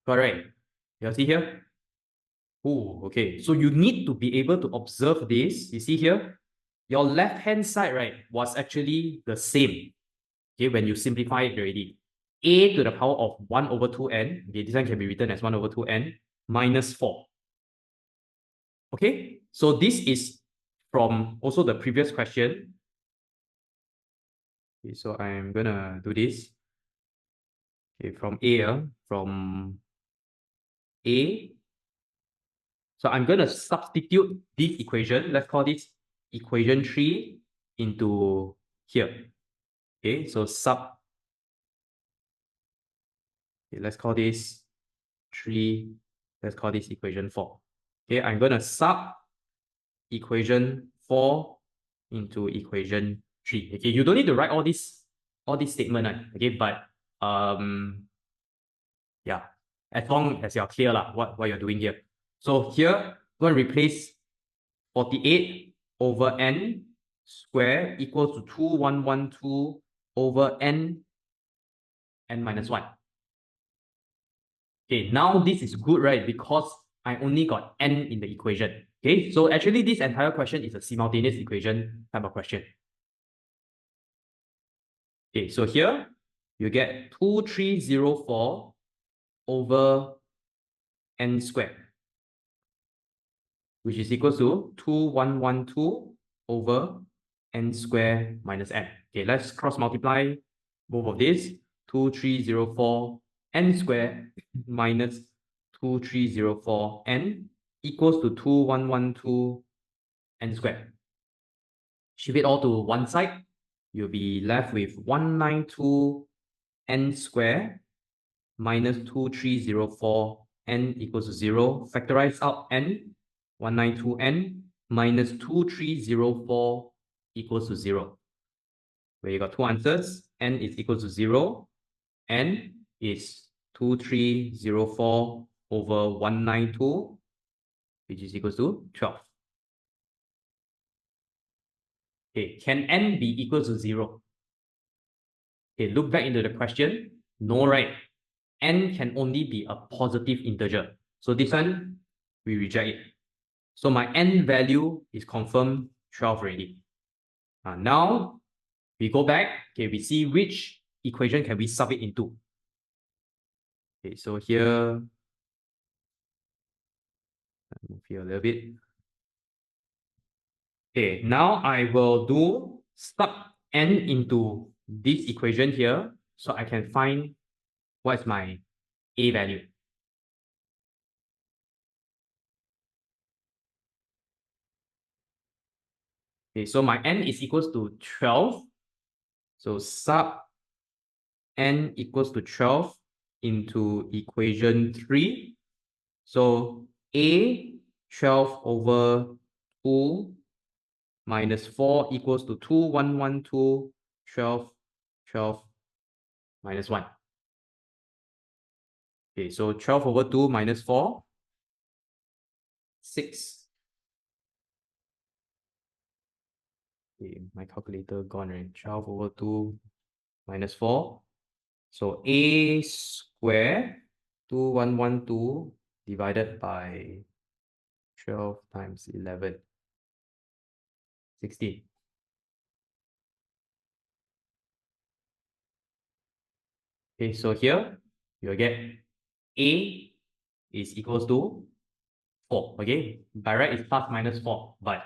Correct. You see here? Oh, okay. So you need to be able to observe this. You see here? Your left-hand side, right, was actually the same. Okay, when you simplify it already. A to the power of 1 over 2n. Okay, this one can be written as 1 over 2n minus 4. Okay, so this is from also the previous question. Okay, so I'm gonna do this. Okay, from A. So I'm gonna substitute this equation. Let's call this equation 3 into here. Okay, so let's call this 3. Let's call this equation 4. Okay, I'm gonna sub equation 4 into equation 3. Okay, you don't need to write all this statement, okay, but yeah, as long as you're clear what you're doing here. So here, go and replace 48 over n square equals to 2112 over n minus 1. Okay, now this is good, right? Because I only got n in the equation. Okay, so actually this entire question is a simultaneous equation type of question. Okay, so here you get 2304 over n squared, which is equal to 2112 over n squared minus n. Okay, let's cross multiply both of these. 2304 n squared minus 2304 n equals to 2112 n squared. Shift it all to one side. You'll be left with 192 n squared minus 2304 n equals to 0. Factorize out n. 192n minus 2304 equals to 0. Where you got two answers. N is equal to 0. N is 2304 over 192, which is equals to 12. Okay, can n be equal to 0? Okay, look back into the question. No, right? N can only be a positive integer. So this one, we reject it. So my n value is confirmed 12 already. Now, we go back. Okay, we see which equation can we sub it into. Okay, so here, I'll move here a little bit. Okay, now I will do sub n into this equation here, so I can find what is my a value. Okay, so my n is equals to 12. So sub n equals to 12 into equation 3. So a 12 over 2 minus 4 equals to 2112, 12, 12 minus 1. Okay, so 12 over 2 minus 4, 6. Okay, my calculator gone, right? 12 over 2 minus 4. So a square 2112 divided by 12 times 11, 16. Okay, so here you'll get a is equals to 4. Okay, by right it's plus minus 4, but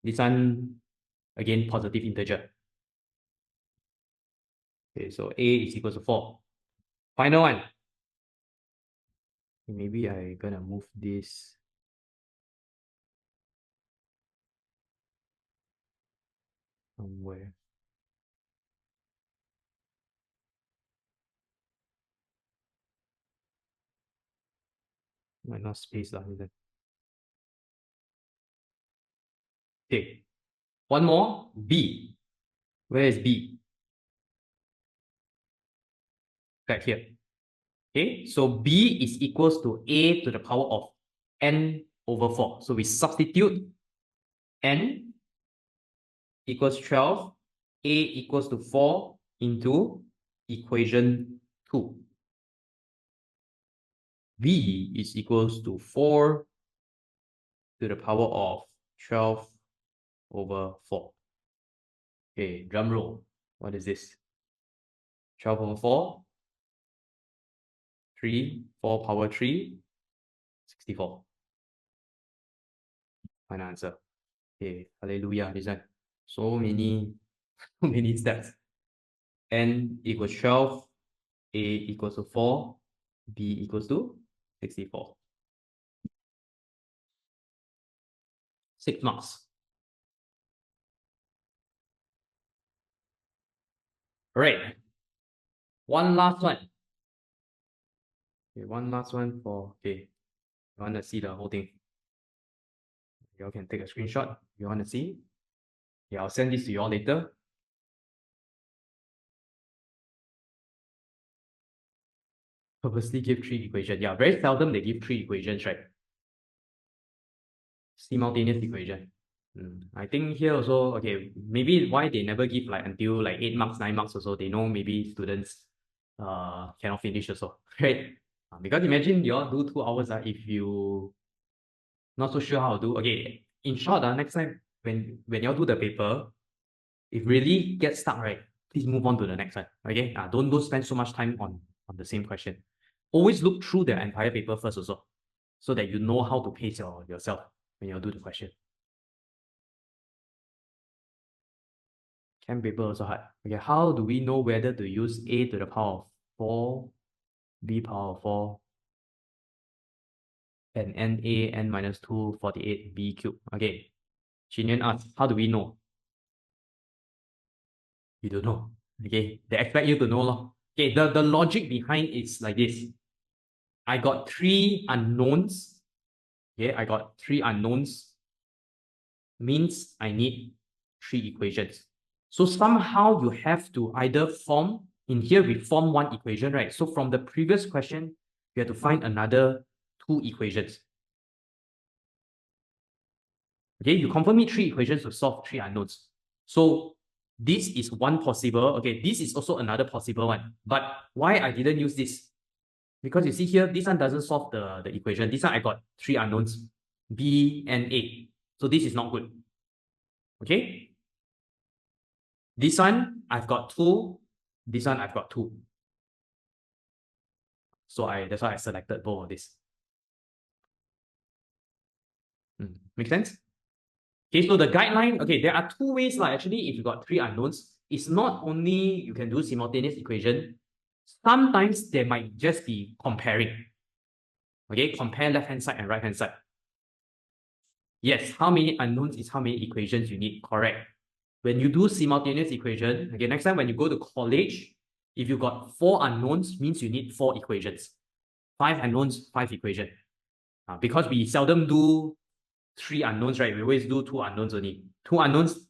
this one again positive integer. Okay, so A is equal to 4. Final one. Maybe I gonna move this. Somewhere. Might not space lah, is it? Okay. One more. B. Where is B? Back here. Okay, so B is equals to A to the power of n over 4. So we substitute n equals 12, A equals to 4 into equation 2. B is equals to 4 to the power of 12 over 4. Okay, drum roll. What is this? 12 over 4. 3, 4 power 3, 64. Final answer. Okay, hallelujah, this one. So many steps. N equals 12, A equals to 4, B equals to 64. 6 marks. All right. One last one. Okay, one last one for, okay, you want to see the whole thing. You all can take a screenshot. You want to see? Yeah, I'll send this to you all later. Purposely give 3 equations. Yeah, very seldom they give 3 equations, right? Simultaneous equation. I think here also, okay, maybe why they never give like until like 8 marks, 9 marks also, they know maybe students cannot finish also, right? Because imagine you all do 2 hours if you not so sure how to do. Okay, in short, next time when you all do the paper, if really get stuck, right, please move on to the next one. Okay, don't spend so much time on the same question. Always look through the entire paper first also, so that you know how to pace yourself when you do the question. Chem paper also hard. Okay, how do we know whether to use A to the power of 4, B power of 4, and NA n minus 2, 48, B cubed? Okay, Chin asks, how do we know? You don't know. Okay, they expect you to know lor. Okay, the logic behind is like this. I got 3 unknowns. Okay, I got 3 unknowns. Means I need 3 equations. So somehow you have to either form, in here we form 1 equation, right? So from the previous question, you have to find another 2 equations. Okay, you confirm me 3 equations to solve 3 unknowns. So this is one possible. Okay, this is also another possible one. But why I didn't use this? Because you see here, this one doesn't solve the equation. This one I got 3 unknowns, B and A. So this is not good. Okay? This one, I've got 2. This one, I've got 2. So that's why I selected both of this. Make sense? Okay, so the guideline, okay, there are 2 ways actually if you got 3 unknowns. It's not only you can do simultaneous equation. Sometimes there might just be comparing. Okay, compare left-hand side and right-hand side. Yes, how many unknowns is how many equations you need, correct. When you do simultaneous equation, okay, next time when you go to college, if you got 4 unknowns, means you need 4 equations. 5 unknowns, 5 equations. Because we seldom do 3 unknowns, right? We always do 2 unknowns only. 2 unknowns,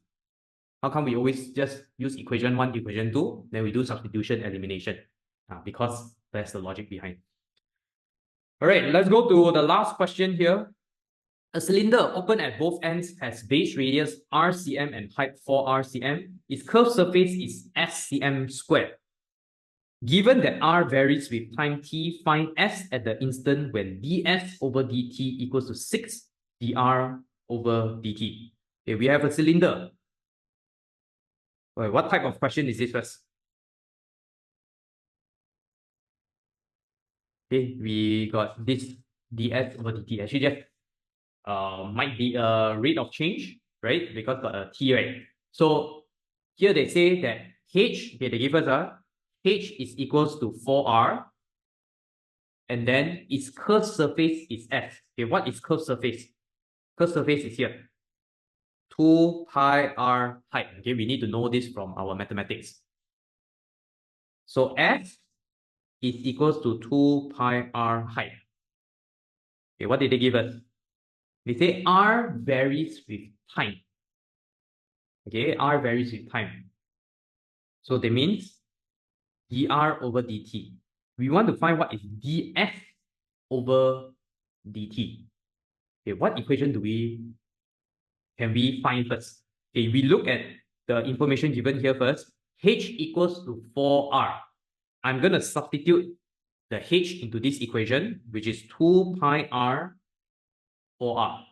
how come we always just use equation 1, equation 2, then we do substitution, elimination? Because that's the logic behind. All right, let's go to the last question here. A cylinder open at both ends has base radius r cm and height 4r cm. Its curved surface is s cm squared. Given that r varies with time t, find s at the instant when ds over dt equals to 6 dr over dt. Okay, we have a cylinder. Wait, what type of question is this first? Okay, we got this ds over dt. Actually, just might be a rate of change, right? Because got a t, right? So here they say that h, okay, they give us H is equals to 4R, and then its curved surface is S. Okay, what is curved surface? Curved surface is here. 2 pi r height. Okay, we need to know this from our mathematics. So S is equals to 2 pi r height. Okay, what did they give us? They say R varies with time. Okay, R varies with time. So that means dr over dt. We want to find what is ds over dt. Okay, what equation can we find first? Okay, we look at the information given here first. H equals to 4R. I'm going to substitute the H into this equation, which is 2 pi R 4R,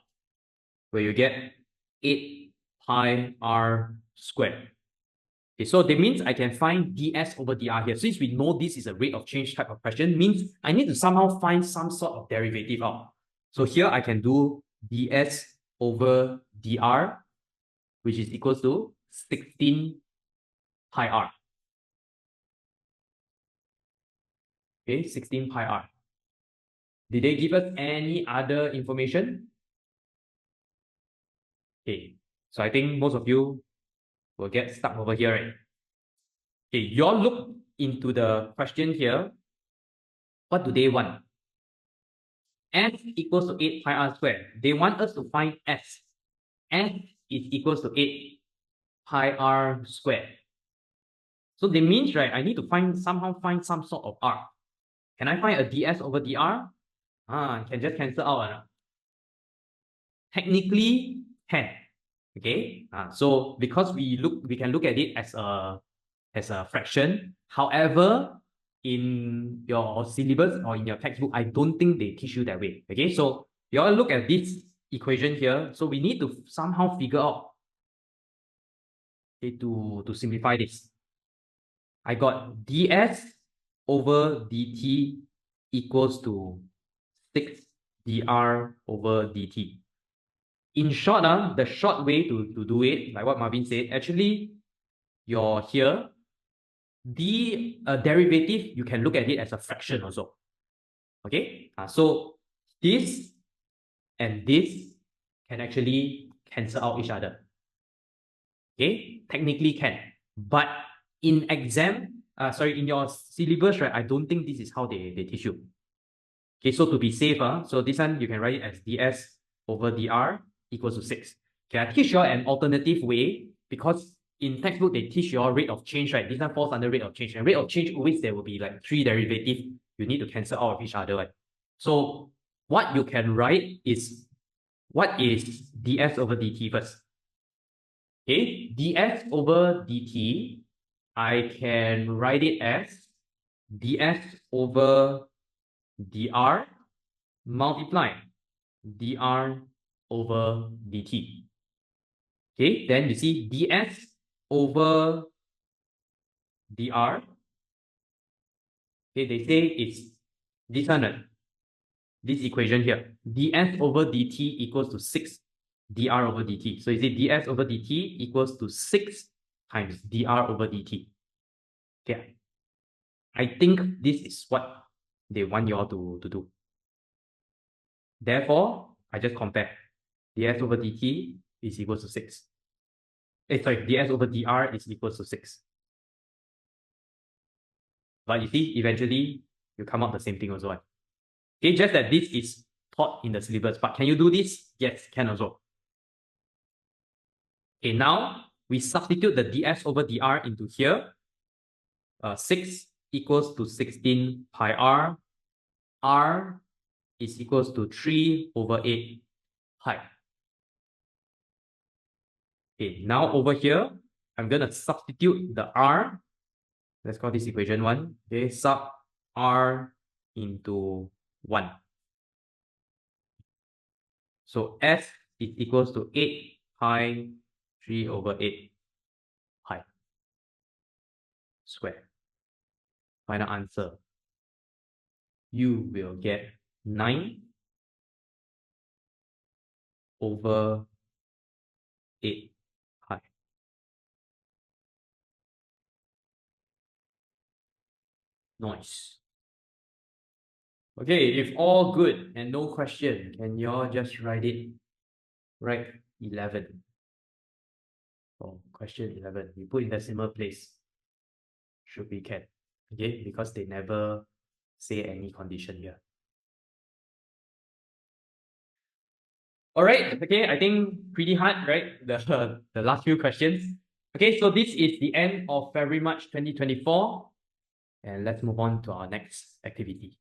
where you get 8 pi R squared. Okay, so that means I can find ds over dr here. Since we know this is a rate of change type of question, means I need to somehow find some sort of derivative out. So here I can do ds over dr, which is equals to 16 pi r. Okay, 16 pi r. Did they give us any other information? Okay, so I think most of you will get stuck over here, right? Okay, you all look into the question here. What do they want? S equals to 8 pi r squared. They want us to find S. S is equals to 8 pi r squared. So that means, right, I need to somehow find some sort of r. Can I find a ds over dr? I can just cancel out. Technically, can. Okay. So because we can look at it as a fraction. However, in your syllabus or in your textbook, I don't think they teach you that way. Okay, so you all look at this equation here. So we need to somehow figure out, okay, to simplify this. I got ds over dt equals to 6 dr over dt. In short, the short way to do it, like what Marvin said, actually, you're here. The derivative, you can look at it as a fraction also. Okay, so this and this can actually cancel out each other. Okay, technically can, but in in your syllabus, right, I don't think this is how they teach you. Okay, so to be safe, so this one you can write it as ds over dr equals to 6. Okay, I teach you an alternative way because in textbook they teach your rate of change, right? This one falls under rate of change, and rate of change always there will be like 3 derivatives you need to cancel out of each other, right? So what you can write is what is ds over dt first. Okay, ds over dt, I can write it as ds over dr multiply dr over dt. Okay, then you see ds over dr. Okay, they say it's this one, this equation here. ds over dt equals to 6 dr over dt. So you see ds over dt equals to 6 times dr over dt. Okay, I think this is what they want you all to do. Therefore, I just compare. ds over dt is equals to 6. Ds over dr is equals to 6. But you see, eventually, you come out the same thing also. Okay, just that this is taught in the syllabus. But can you do this? Yes, can also. Okay, now we substitute the ds over dr into here. 6 equals to 16 pi r. R is equals to 3 over 8 pi. Okay, now over here, I'm going to substitute the r. Let's call this equation 1. Okay, sub r into 1. So S is equals to 8 pi 3 over 8 pi squared. Final answer. You will get 9 over 8 pi. noise. Okay, if all good and no question, can you all just write it? Write 11. Oh, question 11. You put in decimal place. Should be can. Okay, because they never say any condition here. All right, okay, I think pretty hard, right? The last few questions. Okay, so this is the end of February, March 2024. And let's move on to our next activity.